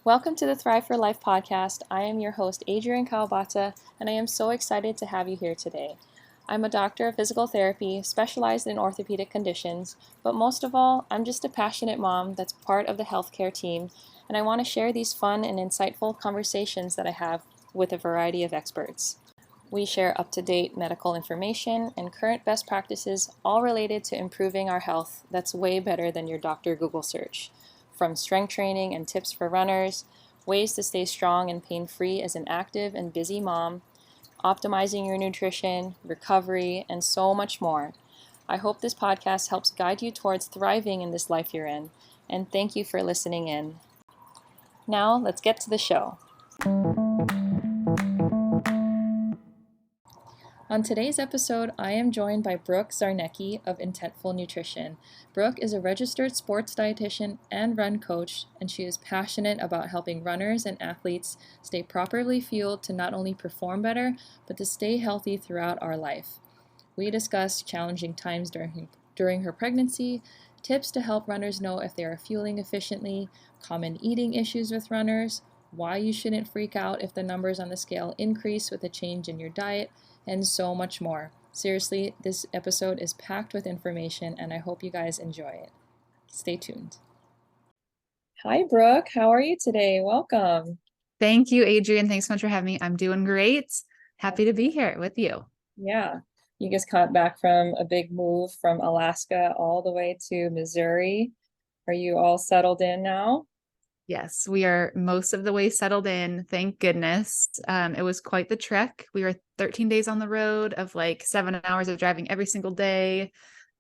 Welcome to the Thrive for Life podcast. I am your host, Adrienne Kawabata, and I am so excited to have you here today. I'm a doctor of physical therapy, specialized in orthopedic conditions, but most of all, I'm just a passionate mom that's part of the healthcare team, and I want to share these fun and insightful conversations that I have with a variety of experts. We share up-to-date medical information and current best practices, all related to improving our health that's way better than your doctor Google search. From strength training and tips for runners, ways to stay strong and pain-free as an active and busy mom, optimizing your nutrition, recovery, and so much more. I hope this podcast helps guide you towards thriving in this life you're in, and thank you for listening in. Now, let's get to the show. On today's episode, I am joined by Brooke Czarnecki of Intentful Nutrition. Brooke is a registered sports dietitian and run coach, and she is passionate about helping runners and athletes stay properly fueled to not only perform better, but to stay healthy throughout our life. We discuss challenging times during her pregnancy, tips to help runners know if they are fueling efficiently, common eating issues with runners, why you shouldn't freak out if the numbers on the scale increase with a change in your diet, and so much more. Seriously, this episode is packed with information, and I hope you guys enjoy it. Stay tuned. Hi, Brooke. How are you today? Welcome. Thank you, Adrienne. Thanks so much for having me. I'm doing great. Happy to be here with you. Yeah. You just got back from a big move from Alaska all the way to Missouri. Are you all settled in now? Yes, we are most of the way settled in. Thank goodness. It was quite the trek. We were 13 days on the road of like 7 hours of driving every single day.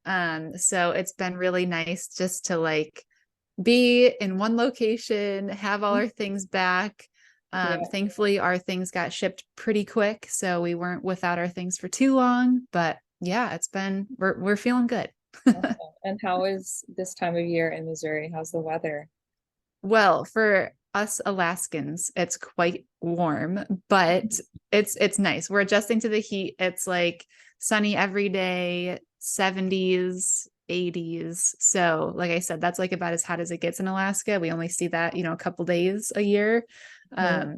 So it's been really nice just to like be in one location, have all our things back. Thankfully, our things got shipped pretty quick, so we weren't without our things for too long. But yeah, we're feeling good. Awesome. And how is this time of year in Missouri? How's the weather? Well, for us Alaskans, it's quite warm, but it's nice. We're adjusting to the heat. It's like sunny every day, 70s, 80s. So, like I said, that's like about as hot as it gets in Alaska. We only see that, a couple days a year.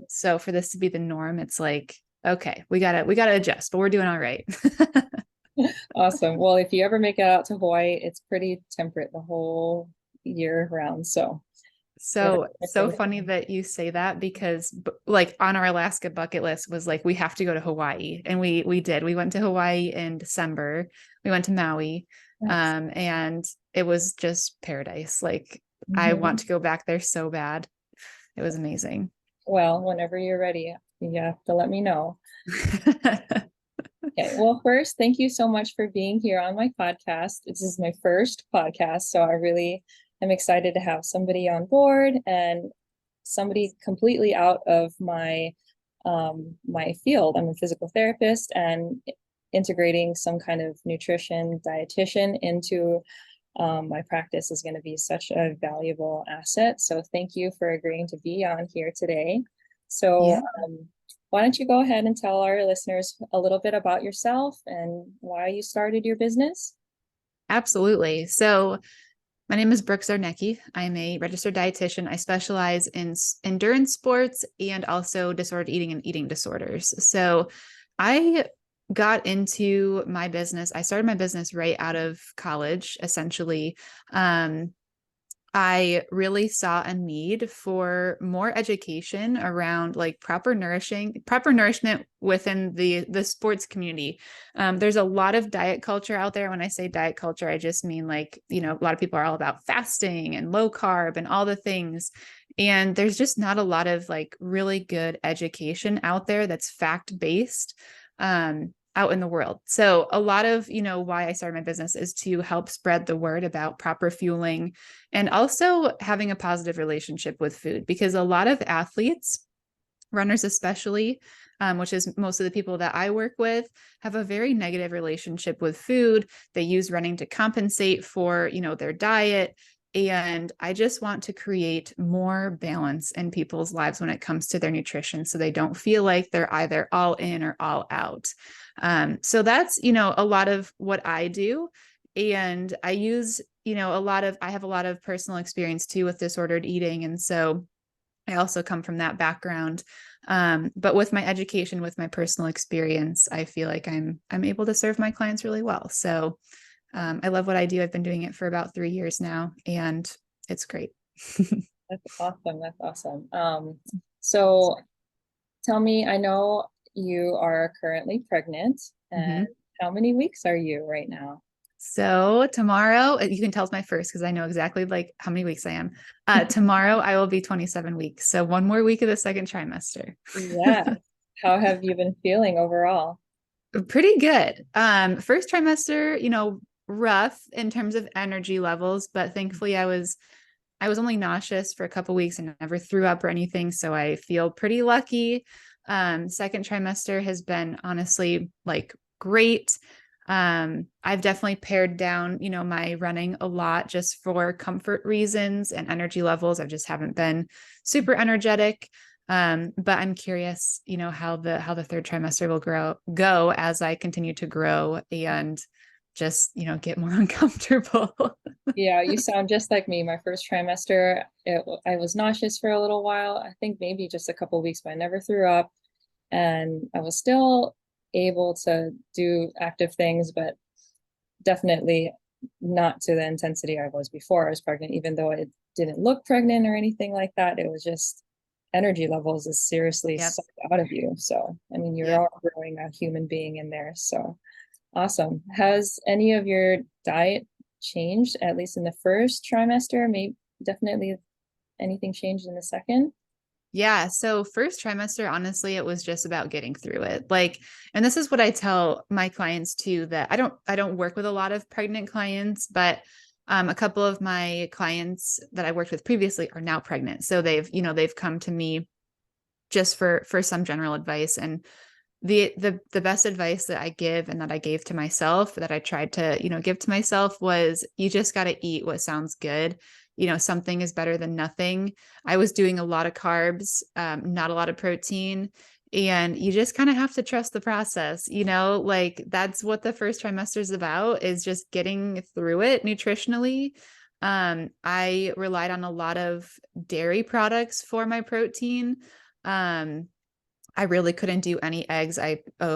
So for this to be the norm, it's like, okay, we gotta adjust, but we're doing all right. Awesome. Well, if you ever make it out to Hawaii, it's pretty temperate the whole year round. So funny that you say that, because like on our Alaska bucket list was like, we have to go to Hawaii. And we did. We went to Hawaii in December. We went to Maui. Nice. And it was just paradise. Like I want to go back there so bad. It was amazing. Well, whenever you're ready, you have to let me know. Okay. Well, first, thank you so much for being here on my podcast. This is my first podcast, so I really am excited to have somebody on board and somebody completely out of my my field. I'm a physical therapist, and integrating some kind of nutrition dietitian into my practice is going to be such a valuable asset. So thank you for agreeing to be on here today. So Yeah. why don't you go ahead and tell our listeners a little bit about yourself and why you started your business? Absolutely. So my name is Brooke Czarnecki. I'm a registered dietitian. I specialize in endurance sports and also disordered eating and eating disorders. So I got into my business. I started my business right out of college, essentially. I really saw a need for more education around like proper nourishment within the sports community. There's a lot of diet culture out there. When I say diet culture, I just mean like, a lot of people are all about fasting and low carb and all the things. And there's just not a lot of like really good education out there that's fact-based. Out in the world. So a lot of, why I started my business is to help spread the word about proper fueling and also having a positive relationship with food, because a lot of athletes, runners especially, which is most of the people that I work with, have a very negative relationship with food. They use running to compensate for, their diet. And I just want to create more balance in people's lives when it comes to their nutrition, so they don't feel like they're either all in or all out. So that's, a lot of what I do. And I use, I have a lot of personal experience too with disordered eating. And so I also come from that background. But with my education, with my personal experience, I feel like I'm able to serve my clients really well. So I love what I do. I've been doing it for about 3 years now, and it's great. That's awesome. That's awesome. So tell me, I know you are currently pregnant, and Mhm. how many weeks are you right now? So tomorrow, you can tell it's my first because I know exactly like how many weeks I am. Tomorrow I will be 27 weeks. So one more week of the second trimester. Yeah. How have you been feeling overall? Pretty good. First trimester, rough in terms of energy levels, but thankfully I was only nauseous for a couple weeks and never threw up or anything, so I feel pretty lucky. Second trimester has been honestly like great. I've definitely pared down, my running a lot just for comfort reasons and energy levels. I just haven't been super energetic. But I'm curious, how the third trimester will go as I continue to grow and just, get more uncomfortable. Yeah, you sound just like me. My first trimester, I was nauseous for a little while. I think maybe just a couple weeks, but I never threw up. And I was still able to do active things, but definitely not to the intensity I was before I was pregnant, even though it didn't look pregnant or anything like that. It was just energy levels is seriously Yep. sucked out of you. So, I mean, you're Yep. all growing a human being in there. So awesome. Has any of your diet changed, at least in the first trimester? Maybe definitely anything changed in the second? Yeah. So first trimester, honestly, it was just about getting through it. Like, and this is what I tell my clients too, that I don't work with a lot of pregnant clients, but a couple of my clients that I worked with previously are now pregnant. So they've come to me just for some general advice. And the best advice that I give and that I gave to myself, that I tried to, give to myself, was you just got to eat what sounds good. Something is better than nothing. I was doing a lot of carbs, not a lot of protein. And you just kind of have to trust the process, like that's what the first trimester is about, is just getting through it nutritionally. I relied on a lot of dairy products for my protein. I really couldn't do any eggs.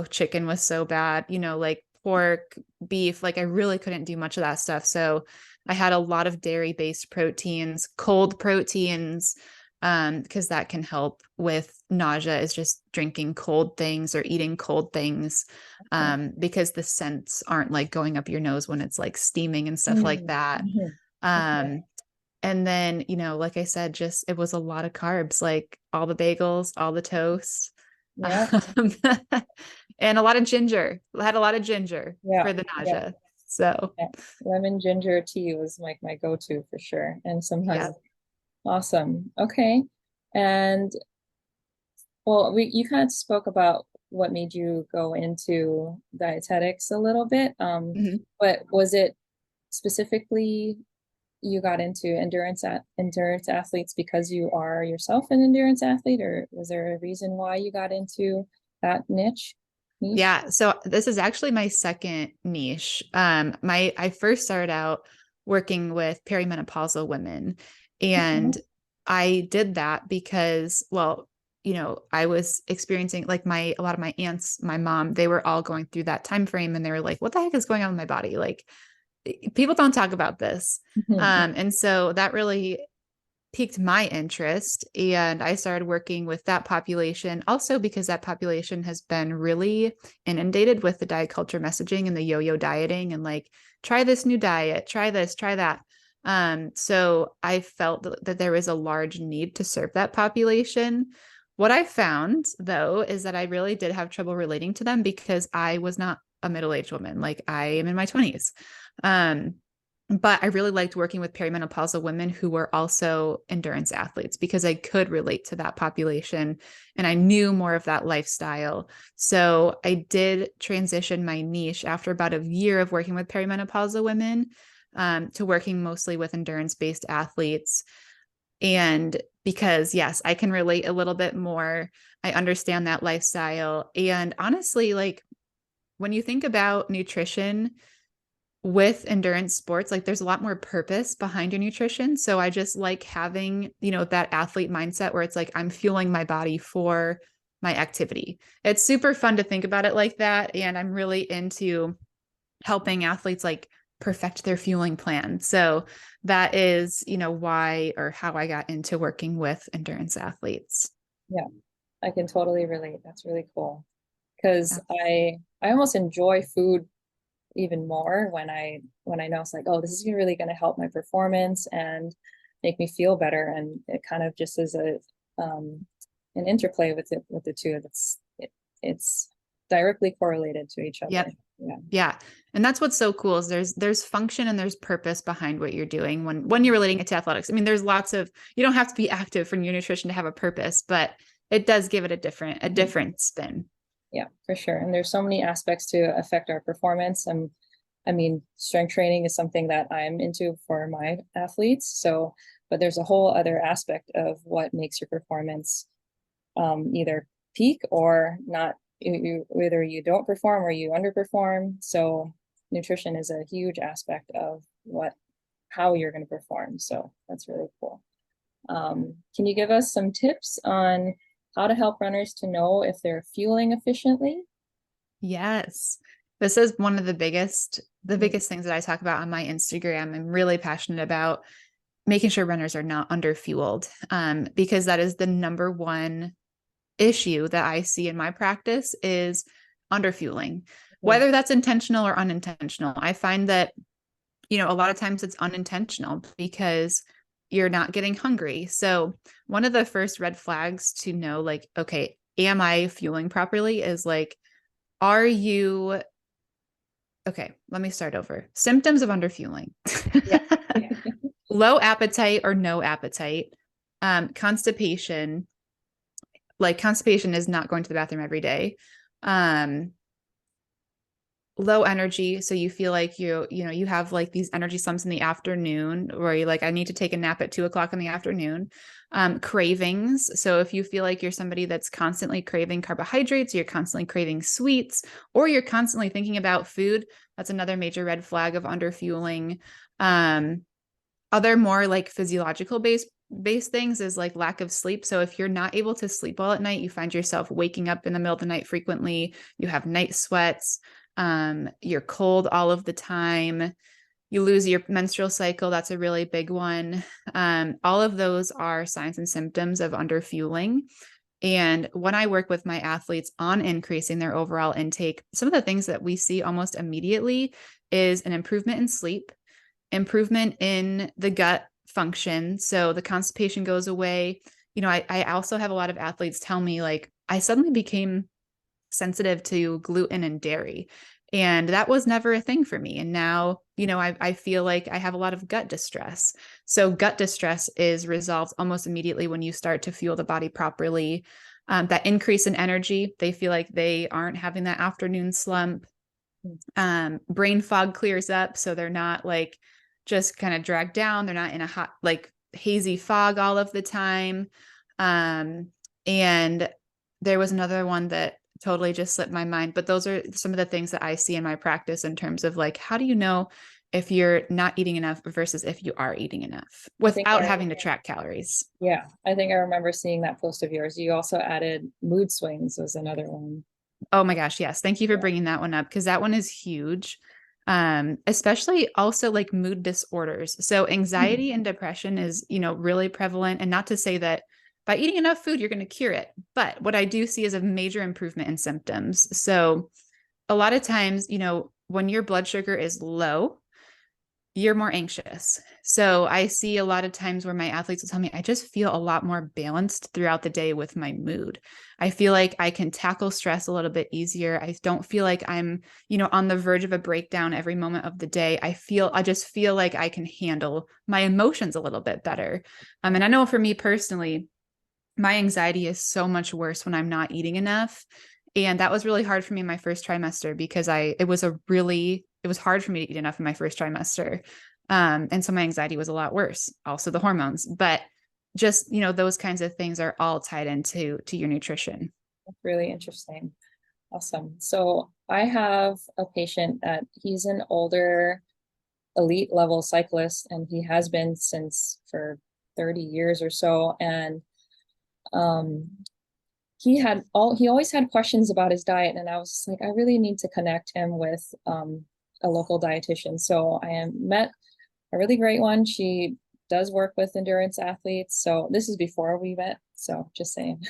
Chicken was so bad, like pork, beef, like I really couldn't do much of that stuff. So I had a lot of dairy based proteins, cold proteins, because that can help with nausea, is just drinking cold things or eating cold things, Okay. because the scents aren't like going up your nose when it's like steaming and stuff like Mm, that. mhm. Okay. Um, and then, like I said, just it was a lot of carbs, like all the bagels, all the toast, Yeah. um, and a lot of ginger. I had a lot of ginger Yeah. for the Yeah. nausea. So, Yeah. Lemon ginger tea was like my go-to for sure. And some yeah. honey. Awesome. Okay. And well, you kind of spoke about what made you go into dietetics a little bit. Mhm. But was it specifically you got into endurance athletes because you are yourself an endurance athlete, or was there a reason why you got into that niche? Yeah. So this is actually my second niche. I first started out working with perimenopausal women, and Okay. I did that because, well, I was experiencing like a lot of my aunts, my mom, they were all going through that time frame, and they were like, what the heck is going on with my body? Like, people don't talk about this. Mhm. And so that really piqued my interest, and I started working with that population, also because that population has been really inundated with the diet culture messaging and the yo-yo dieting, and like, try this new diet, try this, try that. So I felt that there was a large need to serve that population. What I found though is that I really did have trouble relating to them because I was not a middle-aged woman. Like, I am in my 20s. um but I really liked working with perimenopausal women who were also endurance athletes, because I could relate to that population and I knew more of that lifestyle. So I did transition my niche after about a year of working with perimenopausal women, to working mostly with endurance based athletes. And because, yes, I can relate a little bit more. I understand that lifestyle. And honestly, like, when you think about nutrition, with endurance sports, like there's a lot more purpose behind your nutrition. So I just like having, that athlete mindset where it's like, I'm fueling my body for my activity. It's super fun to think about it like that. And I'm really into helping athletes like perfect their fueling plan. So that is, why or how I got into working with endurance athletes. Yeah, I can totally relate. That's really cool. Because I almost enjoy food even more when I know it's like, oh, this is really going to help my performance and make me feel better. And it kind of just is an interplay with the two. It's directly correlated to each other. Yep. Yeah. Yeah. And that's what's so cool is there's function and there's purpose behind what you're doing when you're relating it to athletics. I mean, there's lots of, you don't have to be active for your nutrition to have a purpose, but it does give it a different spin. Yeah, for sure. And there's so many aspects to affect our performance. And I mean, strength training is something that I'm into for my athletes. So, but there's a whole other aspect of what makes your performance either peak or not. Whether you don't perform or you underperform. So nutrition is a huge aspect of how you're going to perform. So that's really cool. Can you give us some tips on how to help runners to know if they're fueling efficiently? Yes. This is one of the biggest things that I talk about on my Instagram. I'm really passionate about making sure runners are not underfueled, because that is the number one issue that I see in my practice is underfueling, whether that's intentional or unintentional. I find that, a lot of times it's unintentional because you're not getting hungry. So one of the first red flags to know, like, okay, am I fueling properly is like, okay, let me start over. Symptoms of underfueling. Yeah. Low appetite or no appetite, constipation, like constipation is not going to the bathroom every day. Low energy. So you feel like you have like these energy slumps in the afternoon where you're like, I need to take a nap at 2 o'clock in the afternoon. Cravings. So if you feel like you're somebody that's constantly craving carbohydrates, you're constantly craving sweets, or you're constantly thinking about food, that's another major red flag of underfueling. Other more like physiological based things is like lack of sleep. So if you're not able to sleep well at night, you find yourself waking up in the middle of the night frequently, you have night sweats, you're cold all of the time, you lose your menstrual cycle. That's a really big one. All of those are signs and symptoms of underfueling. And when I work with my athletes on increasing their overall intake, some of the things that we see almost immediately is an improvement in sleep, improvement in the gut function. So the constipation goes away. I also have a lot of athletes tell me like, I suddenly became sensitive to gluten and dairy. And that was never a thing for me. And now, I feel like I have a lot of gut distress. So gut distress is resolved almost immediately when you start to fuel the body properly. That increase in energy, they feel like they aren't having that afternoon slump. Brain fog clears up. So they're not like just kind of dragged down. They're not in a hot, like hazy fog all of the time. And there was another one that totally just slipped my mind, but those are some of the things that I see in my practice in terms of like, how do you know if you're not eating enough versus if you are eating enough without having to track calories? Yeah, I think I remember seeing that post of yours. You also added mood swings was another one. Oh my gosh, yes. Thank you for bringing that one up because that one is huge. Especially also like mood disorders. So anxiety and depression is, really prevalent. And not to say that by eating enough food, you're going to cure it. But what I do see is a major improvement in symptoms. So a lot of times, when your blood sugar is low, you're more anxious. So I see a lot of times where my athletes will tell me, I just feel a lot more balanced throughout the day with my mood. I feel like I can tackle stress a little bit easier. I don't feel like I'm, on the verge of a breakdown every moment of the day. I just feel like I can handle my emotions a little bit better. And I know for me personally, my anxiety is so much worse when I'm not eating enough. And that was really hard for me in my first trimester because it was hard for me to eat enough in my first trimester. And so my anxiety was a lot worse, also the hormones, but just, those kinds of things are all tied into your nutrition. That's really interesting. Awesome. So I have a patient that he's an older elite level cyclist, and he has been since for 30 years or so. And um, he always had questions about his diet, and I was like, I really need to connect him with a local dietitian. So I met a really great one. She does work with endurance athletes. So this is before we met. So just saying.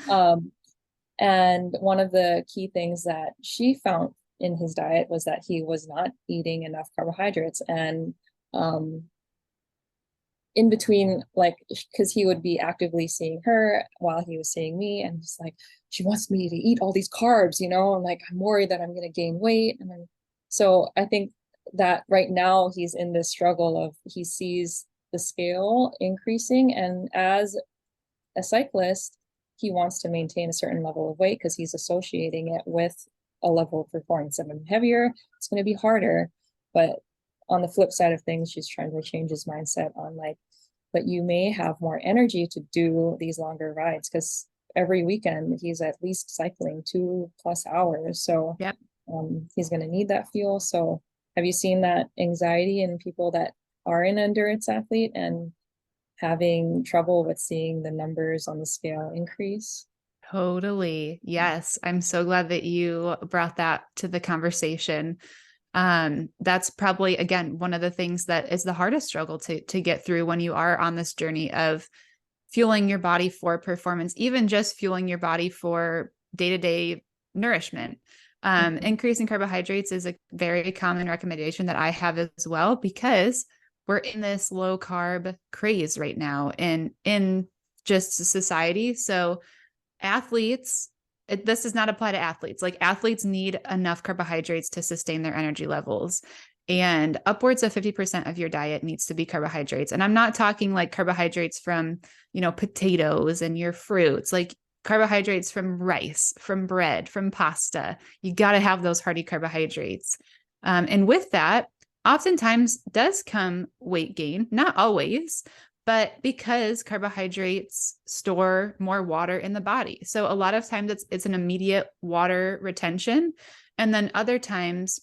um, and one of the key things that she found in his diet was that he was not eating enough carbohydrates. And in between, like, because he would be actively seeing her while he was seeing me, and he's like, she wants me to eat all these carbs, and like, I'm worried that I'm going to gain weight. And then, so I think that right now he's in this struggle of, he sees the scale increasing, and as a cyclist, he wants to maintain a certain level of weight because he's associating it with a level of performance. If I'm heavier, it's going to be harder. But on the flip side of things, she's trying to change his mindset on like, but you may have more energy to do these longer rides, because every weekend he's at least cycling 2+ hours. So Yep. He's going to need that fuel. So have you seen that anxiety in people that are an endurance athlete and having trouble with seeing the numbers on the scale increase? Totally. Yes. I'm so glad that you brought that to the conversation. That's probably, again, one of the things that is the hardest struggle to get through when you are on this journey of fueling your body for performance, even just fueling your body for day-to-day nourishment. Increasing carbohydrates is a very common recommendation that I have as well, because we're in this low carb craze right now in just society. So athletes, this does not apply to athletes. Like, athletes need enough carbohydrates to sustain their energy levels. And upwards of 50% of your diet needs to be carbohydrates. And I'm not talking like carbohydrates from, potatoes and your fruits, like carbohydrates from rice, from bread, from pasta. You got to have those hearty carbohydrates. And with that, oftentimes does come weight gain, not always, but because carbohydrates store more water in the body. So a lot of times it's an immediate water retention. And then other times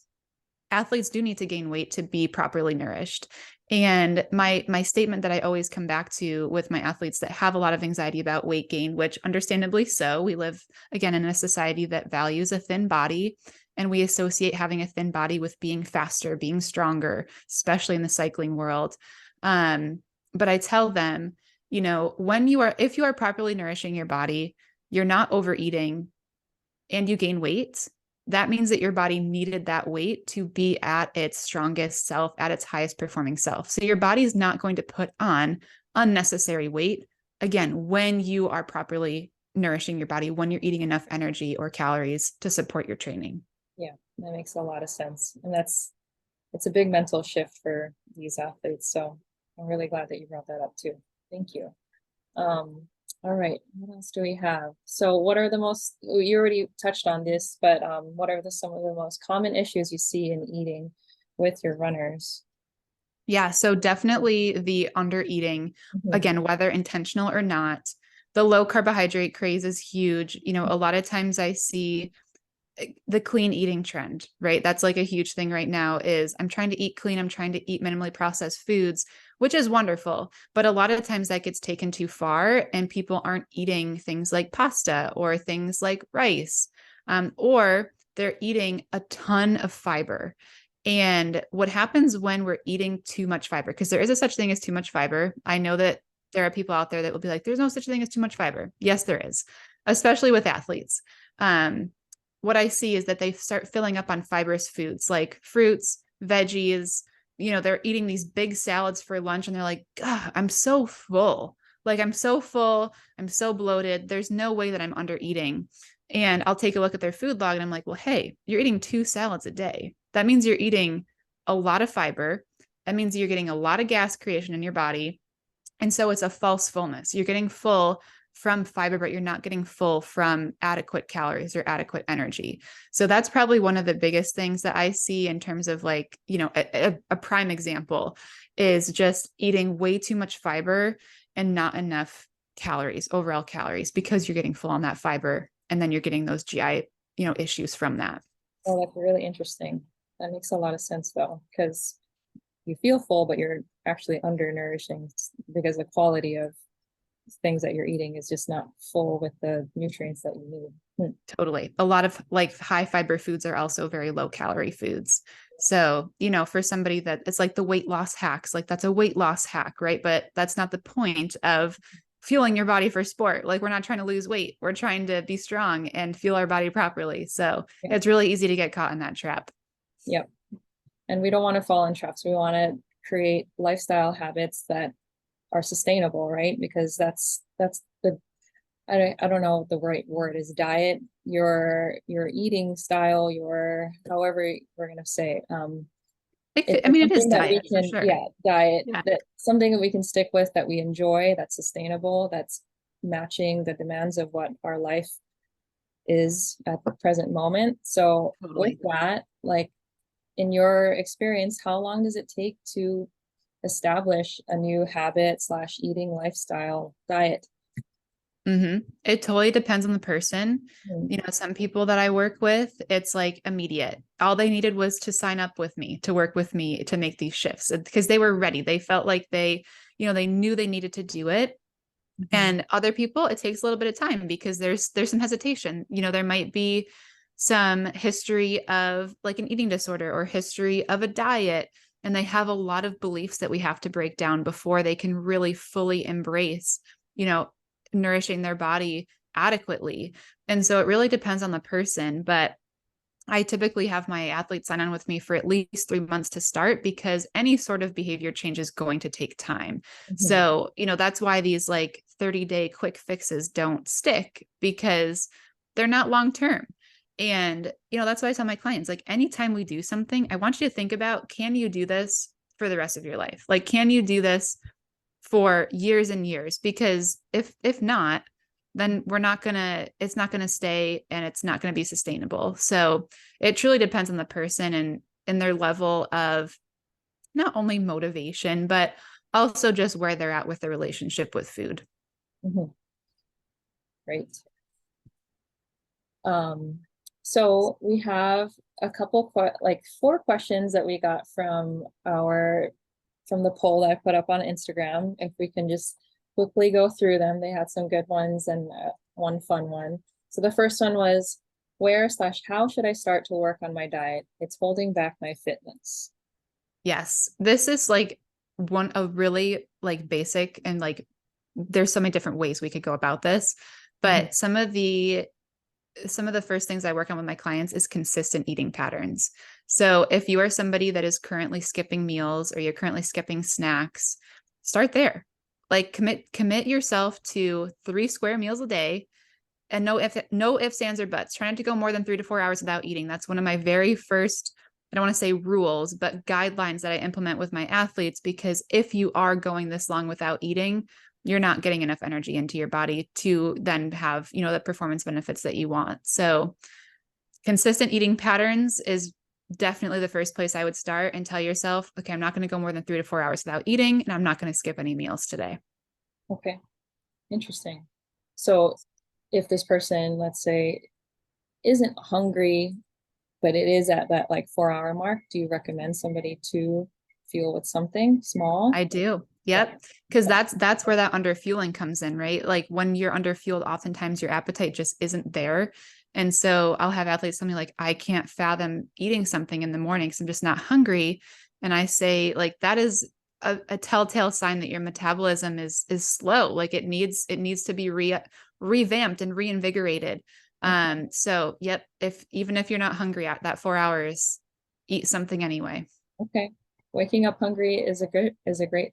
athletes do need to gain weight to be properly nourished. And my statement that I always come back to with my athletes that have a lot of anxiety about weight gain, which understandably so, we live again in a society that values a thin body, and we associate having a thin body with being faster, being stronger, especially in the cycling world. But I tell them, if you are properly nourishing your body, you're not overeating, and you gain weight, that means that your body needed that weight to be at its strongest self, at its highest performing self. So your body is not going to put on unnecessary weight, again, when you are properly nourishing your body, when you're eating enough energy or calories to support your training. Yeah, that makes a lot of sense. And it's a big mental shift for these athletes. So I'm really glad that you brought that up too. Thank you. All right, what else do we have? So what are the most, you already touched on this, but what are some of the most common issues you see in eating with your runners? Yeah, so definitely the under eating, again, whether intentional or not. The low carbohydrate craze is huge. A lot of times I see the clean eating trend, right? That's like a huge thing right now is I'm trying to eat clean. I'm trying to eat minimally processed foods, which is wonderful. But a lot of times that gets taken too far, and people aren't eating things like pasta or things like rice, or they're eating a ton of fiber. And what happens when we're eating too much fiber, because there is a such thing as too much fiber. I know that there are people out there that will be like, there's no such thing as too much fiber. Yes, there is, especially with athletes. What I see is that they start filling up on fibrous foods like fruits, veggies. They're eating these big salads for lunch, and they're like, God, I'm so full. Like, I'm so full. I'm so bloated. There's no way that I'm under eating. And I'll take a look at their food log, and I'm like, well, hey, you're eating 2 salads a day. That means you're eating a lot of fiber. That means you're getting a lot of gas creation in your body. And so it's a false fullness. You're getting full from fiber, but you're not getting full from adequate calories or adequate energy. So that's probably one of the biggest things that I see in terms of like, a prime example is just eating way too much fiber and not enough calories, overall calories, because you're getting full on that fiber. And then you're getting those GI, issues from that. Oh, that's really interesting. That makes a lot of sense though, because you feel full, but you're actually undernourishing because the quality of things that you're eating is just not full with the nutrients that you need. Totally. A lot of like high fiber foods are also very low calorie foods. So, for somebody that it's like the weight loss hacks, like that's a weight loss hack, right? But that's not the point of fueling your body for sport. Like we're not trying to lose weight. We're trying to be strong and fuel our body properly. So Yeah. it's really easy to get caught in that trap. Yep. And we don't want to fall in traps. We want to create lifestyle habits that are sustainable, right? Because that's the I don't know what the right word is, diet, your eating style, your however we're gonna say. It's It is something that we diet for can, sure. yeah, diet, Yeah. that something that we can stick with, that we enjoy, that's sustainable, that's matching the demands of what our life is at the present moment. So with Totally. that, like in your experience, how long does it take to establish a new habit slash eating lifestyle diet? It totally depends on the person. Mm. Some people that I work with, it's like immediate. All they needed was to sign up with me, to work with me to make these shifts because they were ready. They felt like they knew they needed to do it. And other people, it takes a little bit of time because there's some hesitation. There might be some history of like an eating disorder or history of a diet, and they have a lot of beliefs that we have to break down before they can really fully embrace, nourishing their body adequately. And so it really depends on the person, but I typically have my athletes sign on with me for at least 3 months to start because any sort of behavior change is going to take time. So, that's why these like 30-day quick fixes don't stick because they're not long term. And, that's why I tell my clients, like, anytime we do something, I want you to think about, can you do this for the rest of your life? Like, can you do this for years and years? Because if not, then it's not gonna stay and it's not gonna be sustainable. So it truly depends on the person and their level of not only motivation, but also just where they're at with the relationship with food. Mm-hmm. Great. So we have a couple like 4 questions that we got from the poll that I put up on Instagram. If we can just quickly go through them. They had some good ones and one fun one. So the first one was, where/how should I start to work on my diet? It's holding back my fitness. Yes, this is like a really like basic and like there's so many different ways we could go about this, but some of the first things I work on with my clients is consistent eating patterns. So if you are somebody that is currently skipping meals or you're currently skipping snacks, start there. Like commit yourself to 3 square meals a day and no ifs, ands, or buts. Try not to go more than 3 to 4 hours without eating. That's one of my very first, I don't want to say rules, but guidelines that I implement with my athletes, because if you are going this long without eating, you're not getting enough energy into your body to then have, the performance benefits that you want. So consistent eating patterns is definitely the first place I would start, and tell yourself, okay, I'm not going to go more than 3 to 4 hours without eating, and I'm not going to skip any meals today. Okay. Interesting. So if this person, let's say, isn't hungry, but it is at that like 4 hour mark, do you recommend somebody to fuel with something small? I do. Yep. Because that's where that underfueling comes in, right? Like when you're underfueled, oftentimes your appetite just isn't there. And so I'll have athletes tell me like, I can't fathom eating something in the morning because I'm just not hungry. And I say like, that is a telltale sign that your metabolism is slow. Like it needs to be revamped and reinvigorated. So yep. Even if you're not hungry at that 4 hours, eat something anyway. Okay. Waking up hungry is a great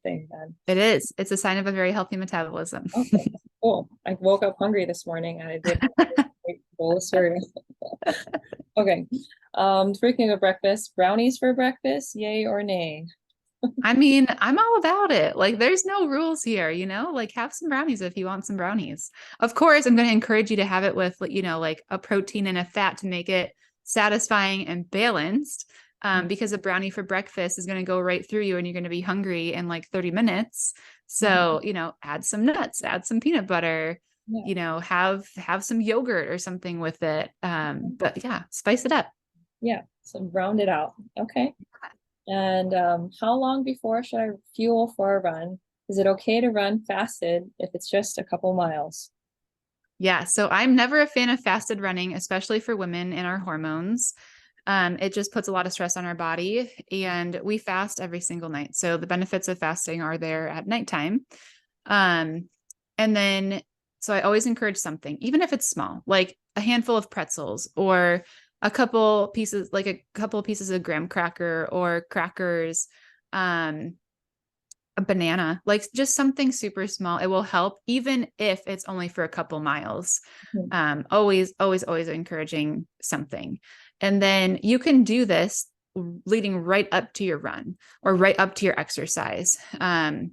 thing then. It is. It's a sign of a very healthy metabolism. Okay, cool. I woke up hungry this morning and I did have a great bowl of cereal. Okay. Speaking of breakfast, brownies for breakfast, yay or nay? I mean, I'm all about it. Like, there's no rules here, like have some brownies if you want some brownies. Of course, I'm going to encourage you to have it with, like a protein and a fat to make it satisfying and balanced. Because a brownie for breakfast is going to go right through you and you're going to be hungry in like 30 minutes. So, add some nuts, add some peanut butter, Yeah. have some yogurt or something with it. But yeah, spice it up. Yeah. So round it out. Okay. And how long before should I fuel for a run? Is it okay to run fasted if it's just a couple miles? Yeah, so I'm never a fan of fasted running, especially for women and our hormones. It just puts a lot of stress on our body, and we fast every single night. So the benefits of fasting are there at nighttime. Um, and then, so I always encourage something, even if it's small, like a handful of pretzels or a couple pieces of graham cracker or crackers, um, a banana, like just something super small. It will help, even if it's only for a couple miles. Mhm. Always encouraging something. And then you can do this leading right up to your run or right up to your exercise. And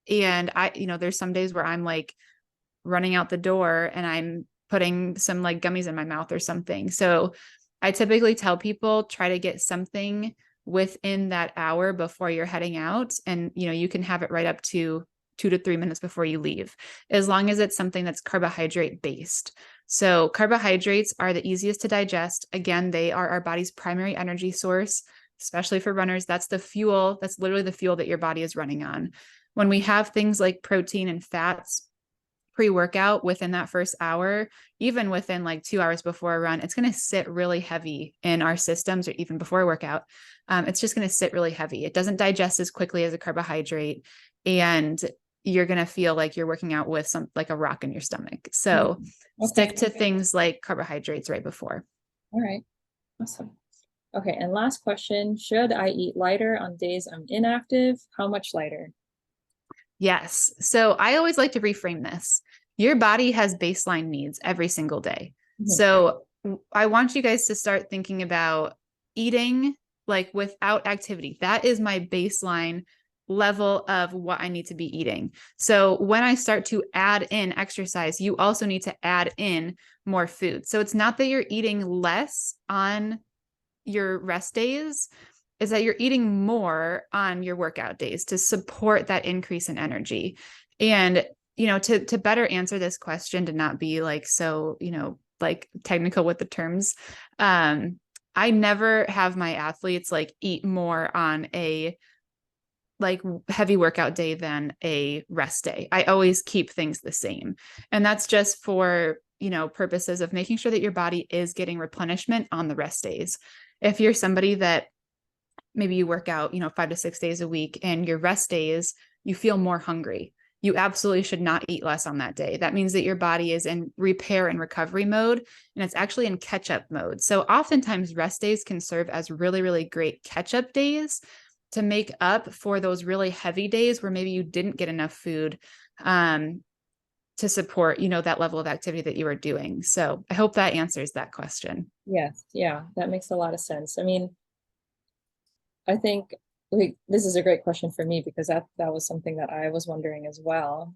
there's some days where I'm like running out the door and I'm putting some like gummies in my mouth or something. So I typically tell people try to get something within that hour before you're heading out. And, you can have it right up to 2 to 3 minutes before you leave, as long as it's something that's carbohydrate based. So carbohydrates are the easiest to digest. Again, they are our body's primary energy source, especially for runners. That's the fuel. That's literally the fuel that your body is running on. When we have things like protein and fats pre-workout within that first hour, even within like 2 hours before a run, it's going to sit really heavy in our systems, or even before a workout. It's just going to sit really heavy. It doesn't digest as quickly as a carbohydrate, and you're going to feel like you're working out with like a rock in your stomach. So Okay. stick to things like carbohydrates right before. All right. Awesome. Okay. And last question, should I eat lighter on days I'm inactive? How much lighter? Yes. So I always like to reframe this. Your body has baseline needs every single day. Mhm. So I want you guys to start thinking about eating like without activity. That is my baseline level of what I need to be eating. So when I start to add in exercise, you also need to add in more food. So it's not that you're eating less on your rest days, is that you're eating more on your workout days to support that increase in energy. And, to better answer this question, to not be like so, like technical with the terms, I never have my athletes like eat more on a like heavy workout day than a rest day. I always keep things the same. And that's just for, purposes of making sure that your body is getting replenishment on the rest days. If you're somebody that maybe you work out, 5 to 6 days a week, and your rest days, you feel more hungry, you absolutely should not eat less on that day. That means that your body is in repair and recovery mode, and it's actually in catch up mode. So oftentimes rest days can serve as really, really great catch up days to make up for those really heavy days where maybe you didn't get enough food, to support, that level of activity that you are doing. So I hope that answers that question. Yes. Yeah. That makes a lot of sense. I mean, I think this is a great question for me because that was something that I was wondering as well.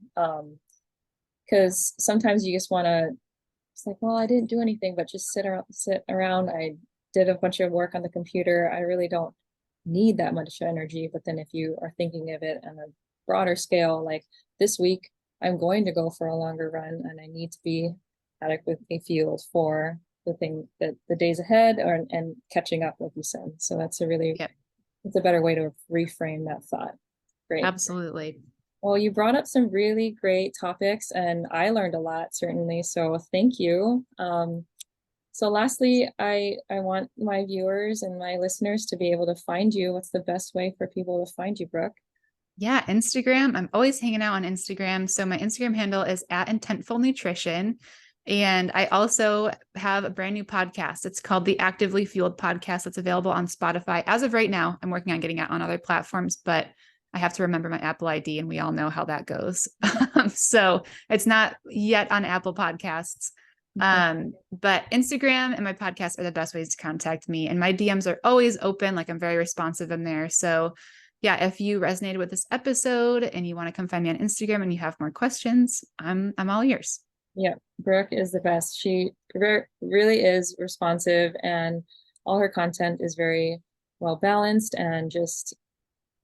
Because sometimes you just want to, it's like, well, I didn't do anything, but just sit around. I did a bunch of work on the computer. I really don't need that much energy. But then if you are thinking of it on a broader scale, like this week, I'm going to go for a longer run and I need to be adequately fueled for the thing that the days ahead or and catching up, like you said. So that's a really Yep, it's a better way to reframe that thought. Great. absolutely. Well, you brought up some really great topics and I learned a lot, certainly. So thank you. So lastly, I want my viewers and my listeners to be able to find you. What's the best way for people to find you, Brooke? Yeah, Instagram. I'm always hanging out on Instagram. So my Instagram handle is at Intentful Nutrition. And I also have a brand new podcast. It's called the Actively Fueled Podcast. That's available on Spotify. As of right now, I'm working on getting it on other platforms, but I have to remember my Apple ID, and we all know how that goes. So it's not yet on Apple Podcasts. Okay. But Instagram and my podcast are the best ways to contact me. And my DMs are always open. Like I'm very responsive in there. So yeah, if you resonated with this episode and you want to come find me on Instagram and you have more questions, I'm all ears. Yeah, Brooke is the best. She really is responsive and all her content is very well balanced and just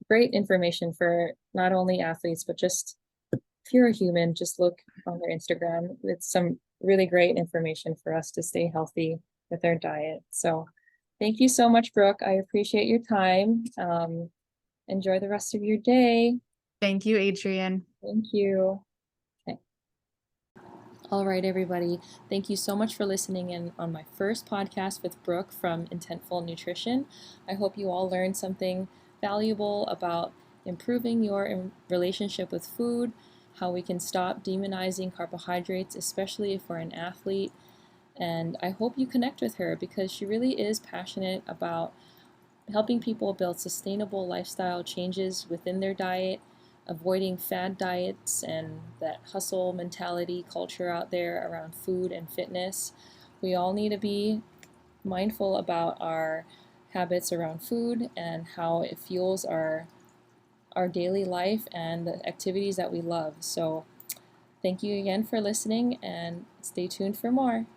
great information for not only athletes, but just if you're a human, just look on their Instagram. It's some really great information for us to stay healthy with our diet. So Thank you so much, Brooke. I appreciate your time. Enjoy the rest of your day. Thank you, Adrian. Thank you. Okay. All right, everybody. Thank you so much for listening in on my first podcast with Brooke from Intentful Nutrition. I hope you all learned something valuable about improving your relationship with food, how we can stop demonizing carbohydrates, especially if we're an athlete. And I hope you connect with her because she really is passionate about helping people build sustainable lifestyle changes within their diet, avoiding fad diets and that hustle mentality culture out there around food and fitness. We all need to be mindful about our habits around food and how it fuels our daily life and the activities that we love. So thank you again for listening and stay tuned for more.